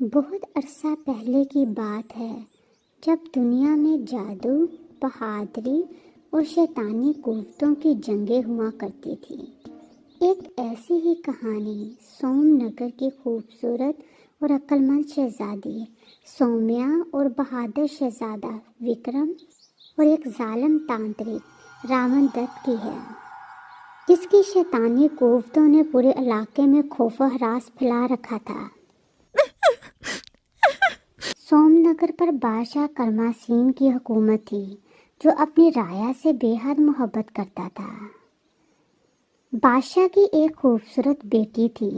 बहुत अरसा पहले की बात है जब दुनिया में जादू, बहादुरी और शैतानी कुव्वतों की जंगें हुआ करती थी। एक ऐसी ही कहानी सोमनगर की खूबसूरत और अक्लमंद शहजादी सौम्या और बहादुर शहजादा विक्रम और एक जालिम तांत्रिक रावण दत्त की है, जिसकी शैतानी कुव्वतों ने पूरे इलाके में खौफ व हरास फैला रखा था। सोमनगर पर बादशाह करमासीन की हुकूमत थी, जो अपनी राया से बेहद मोहब्बत करता था। बादशाह की एक खूबसूरत बेटी थी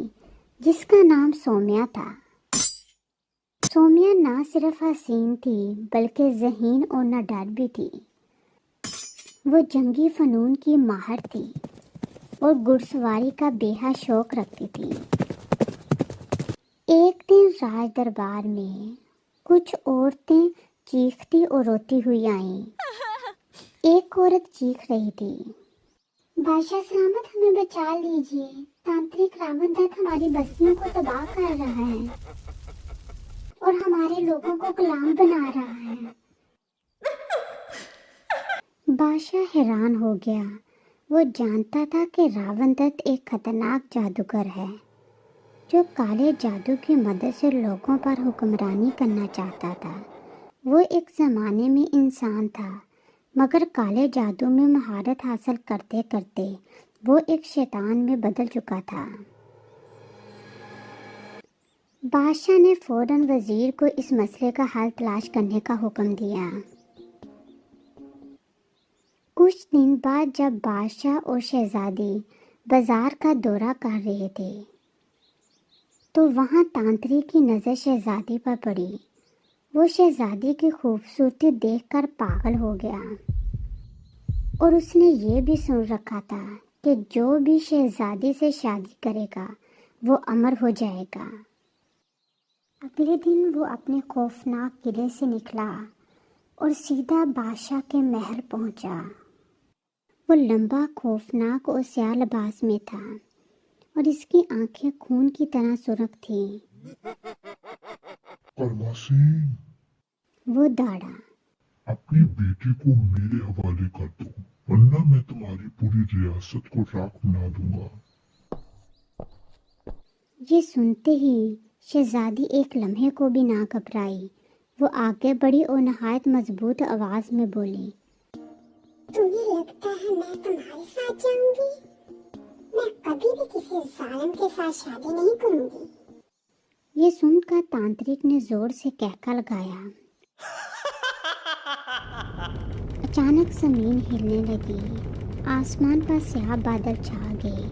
जिसका नाम सौम्या था। सौम्या ना सिर्फ हसीन थी बल्कि ज़हीन और निडर भी थी। वो जंगी फ़नून की माहिर थी और घुड़सवारी का बेहद शौक रखती थी। एक दिन राज दरबार में कुछ औरतें चीखती और रोती हुई आईं। एक औरत चीख रही थी, बादशाह सलामत, हमें बचा लीजिए। तांत्रिक रावण दत्त हमारी बस्तियों को तबाह कर रहा है और हमारे लोगों को गुलाम बना रहा है। बादशाह हैरान हो गया। वो जानता था कि रावण दत्त एक खतरनाक जादूगर है जो काले जादू की मदद से लोगों पर हुक्मरानी करना चाहता था। वो एक ज़माने में इंसान था, मगर काले जादू में महारत हासिल करते करते वो एक शैतान में बदल चुका था। बादशाह ने फौरन वजीर को इस मसले का हल तलाश करने का हुक्म दिया। कुछ दिन बाद जब बादशाह और शहजादी बाजार का दौरा कर रहे थे, तो वहाँ तांत्रिक की नज़र शहजादी पर पड़ी। वो शहजादी की खूबसूरती देखकर पागल हो गया और उसने ये भी सुन रखा था कि जो भी शहजादी से शादी करेगा वो अमर हो जाएगा। अगले दिन वो अपने खौफनाक किले से निकला और सीधा बादशाह के महल पहुंचा। वो लंबा, खौफनाक और स्याह लिबास में था और इसकी आंखें खून की तरह सुर्ख थीं। करमासीन, वो दौड़ा, अपनी बेटी को मेरे हवाले कर दो, वरना मैं तुम्हारी पूरी रियासत को राख बना दूंगा। ये सुनते ही शहजादी एक लम्हे को भी ना घबराई। वो आगे बढ़ी और नहायत मजबूत आवाज में बोली, तुम्हें लगता है मैं तुम्हारे साथ जाऊंगी? मैं कभी भी किसी जालिम के साथ शादी नहीं करूंगी। ये सुनकर तांत्रिक ने जोर से कहका लगाया। अचानक जमीन हिलने लगी, आसमान पर स्याह बादल छा गए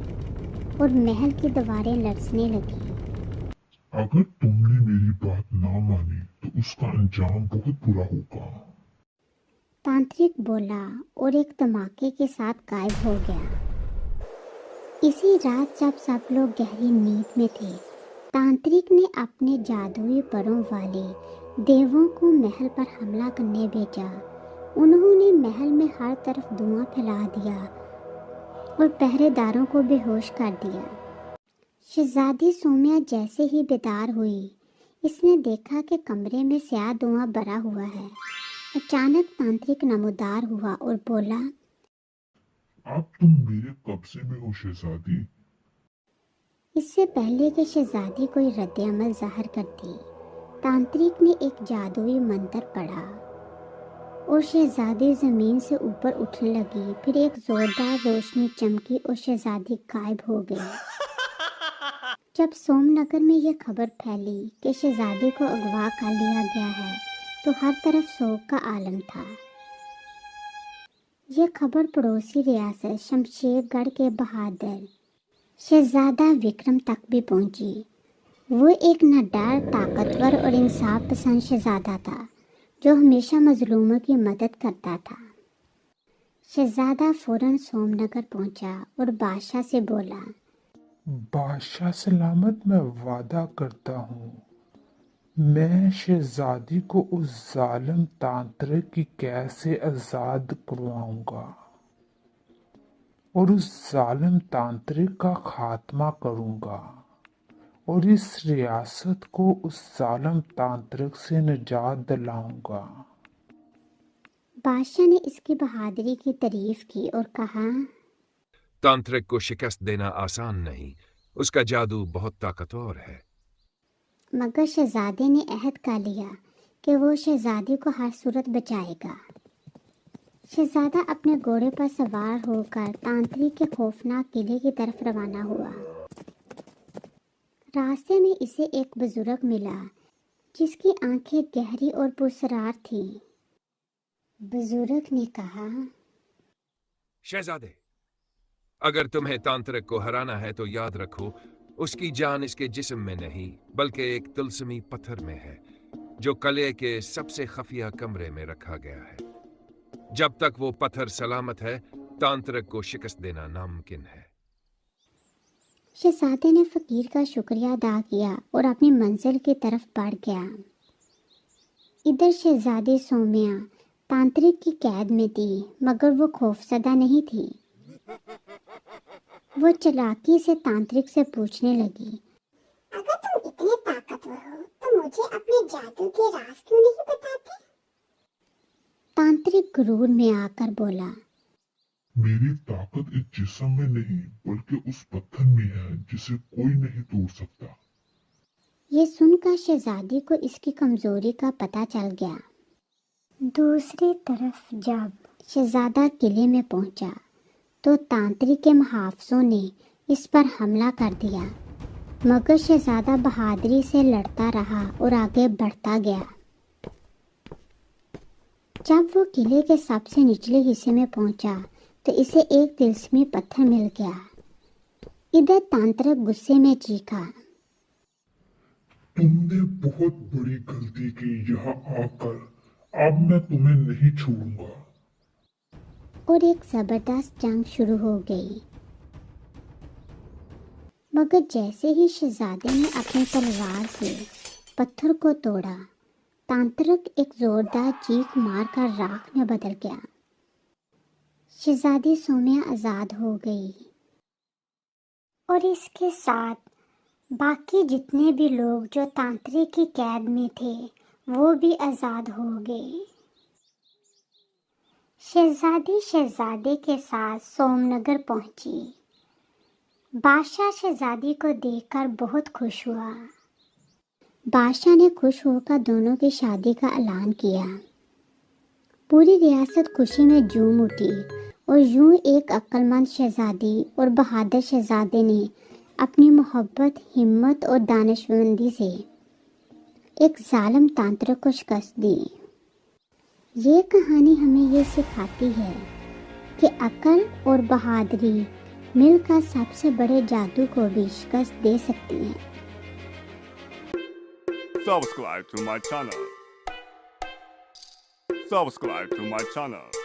और महल की दीवारें लरसने लगी। अगर तुमने मेरी बात ना मानी तो उसका अंजाम बहुत बुरा होगा। तांत्रिक बोला और एक धमाके के साथ गायब हो गया। इसी रात जब सब लोग गहरी नींद में थे, तांत्रिक ने अपने जादुई परों वाले देवों को महल पर हमला करने भेजा। उन्होंने महल में हर तरफ धुआं फैला दिया और पहरेदारों को बेहोश कर दिया। शहजादी सौम्या जैसे ही बेदार हुई, इसने देखा कि कमरे में स्याह धुआं भरा हुआ है। अचानक तांत्रिक नमूदार हुआ और बोला, अब तुम मेरे कब्जे में हो शहजादी। इससे पहले कि शहजादी कोई रद्द-ए-अमल ज़ाहिर करती, तांत्रिक ने एक जादुई मंत्र पढ़ा और शहजादी ज़मीन से ऊपर उठने लगी। फिर एक जोरदार रोशनी चमकी और शहजादी गायब हो गई। जब सोमनगर में यह खबर फैली कि शहजादी को अगवा कर लिया गया है, तो हर तरफ शोक का आलम था। यह खबर पड़ोसी रियासत शमशेरगढ़ के बहादुर शहजादा विक्रम तक भी पहुंची। वो एक निडर, ताकतवर और इंसाफ पसंद शहजादा था जो हमेशा मजलूमों की मदद करता था। शहजादा फौरन सोमनगर पहुंचा और बादशाह से बोला, बादशाह सलामत, मैं वादा करता हूँ मैं शहजादी को उस जालिम तांत्रिक की कैद से आज़ाद करवाऊंगा और उस जालिम तांत्रिक का खात्मा करूंगा और इस रियासत को उस जालिम तांत्रिक से निजात दिलाऊंगा। बादशाह ने इसकी बहादुरी की तारीफ की और कहा, तांत्रिक को शिकस्त देना आसान नहीं, उसका जादू बहुत ताकतवर है। मगर शहजादे ने अहद कर लिया कि वो शहजादी को हर सूरत बचाएगा। शहजादा अपने घोड़े पर सवार होकर तांत्रिक के खौफनाक किले की तरफ रवाना हुआ। रास्ते में इसे एक बुजुर्ग मिला जिसकी आंखें गहरी और पुरस्रार थीं। बुजुर्ग ने कहा, शहजादे, अगर तुम्हें तांत्रिक को हराना है तो याद रखो, उसकी जान इसके जिस्म में नहीं बल्कि एक तिलस्मी पत्थर में है जो किले के सबसे खफिया कमरे में रखा गया है। जब तक वो पत्थर सलामत है, तांत्रिक को शिकस्त देना नामुमकिन है। शहजादे ने फकीर का शुक्रिया अदा किया और अपनी मंजिल की तरफ बढ़ गया। इधर शहजादी सोमिया तांत्रिक की कैद में थी, मगर वो खौफजदा नहीं थी। वो चालाकी से तांत्रिक से पूछने लगी, अगर तुम इतने ताकतवर हो तो मुझे अपने जादू के राज क्यों नहीं बताते? तांत्रिक गुरूर में आकर बोला, मेरी ताकत इस जिस्म में नहीं बल्कि उस पत्थर में है जिसे कोई नहीं तोड़ सकता। ये सुनकर शहजादी को इसकी कमजोरी का पता चल गया। दूसरी तरफ जब शहजादा किले में पहुंचा तो तांत्रिक के मुहाफिजों ने इस पर हमला कर दिया, मगर शहजादा बहादुरी से लड़ता रहा और आगे बढ़ता गया। जब वो किले के सबसे निचले हिस्से में पहुंचा तो इसे एक तिलस्मी पत्थर मिल गया। इधर तांत्रिक गुस्से में चीखा, तुमने बहुत बड़ी गलती की यहाँ आकर, अब मैं तुम्हें नहीं छोड़ूंगा। और एक जबरदस्त जंग शुरू हो गई। मगर जैसे ही शहजादे ने अपनी तलवार से पत्थर को तोड़ा, तांत्रिक एक जोरदार चीख मारकर राख में बदल गया। शहजादी सोमिया आजाद हो गई और इसके साथ बाकी जितने भी लोग जो तांत्रिक की कैद में थे वो भी आजाद हो गए। शहजादी शहजादे के साथ सोमनगर पहुंची। बादशाह शहजादी को देखकर बहुत खुश हुआ। बादशाह ने खुश होकर दोनों की शादी का ऐलान किया। पूरी रियासत खुशी में झूम उठी और यूं एक अक्लमंद शहजादी और बहादुर शहजादे ने अपनी मोहब्बत, हिम्मत और दानिशमंदी से एक जालिम तांत्रिक को शिकस्त दी। ये कहानी हमें ये सिखाती है कि अक्ल और बहादुरी मिलकर सबसे बड़े जादू को भी शिकस्त दे सकती हैं। Subscribe to my channel. Subscribe to my channel.